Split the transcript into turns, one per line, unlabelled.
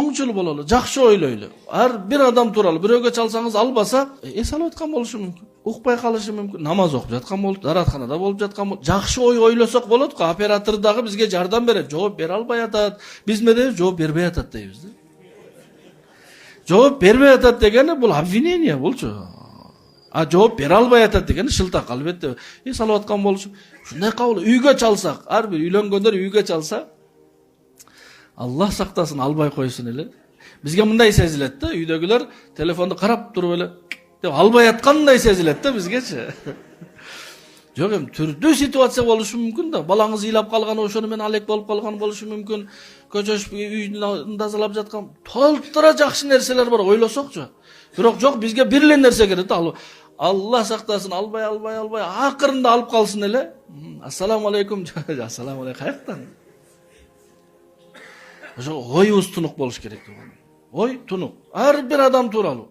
оңчул бололу, жакшы ойлойлу. Ар бир адам тууралуу бирөөгө чалсаңыз албаса, эс алып аткан болушу мүмкүн. Укпай калышы мүмкүн. Намаз окуп жаткан болуп, даратканада болуп жаткан болуп. Жакшы ой ойлосок болот го. Оператор дагы бизге жардам берет. Жооп бере албай атат. Биз эмне дейбиз? Жооп бербей атат дейбиз да. Жооп бербей атат дегени бул обвинение болчу. А жооп бере албай атат дегени шылтак албетте. Эс алып аткан болушу. Ушундай кабыл үйгө чалсак, ар бир үйлөнгөндөр үйгө чалса, Аллах сактасын албай койсун эле. Бизге мындай сезилет да, үйдөгүлөр телефонду карап туруп эле деп албай аткандай сезилет да бизгечи. Жок, эми түрдүү ситуация болушу мүмкүн да. Балаңыз ыйлап калган, ошону менен алек болуп калган болушу мүмкүн. Көчөшүп үйүн тазалап жаткан толтура жакшы нерселер бар, ойлосокчу. Бирок жок, бизге бир эле нерсе керек. Аллах сактасын, албай, акырында алып калсын эле. Ассаламу алейкум. Ассаламу алейкум. Каяктан? Ошо ойубуз тунук болуш керек. Ой тунук. Ар бир адам тууралуу.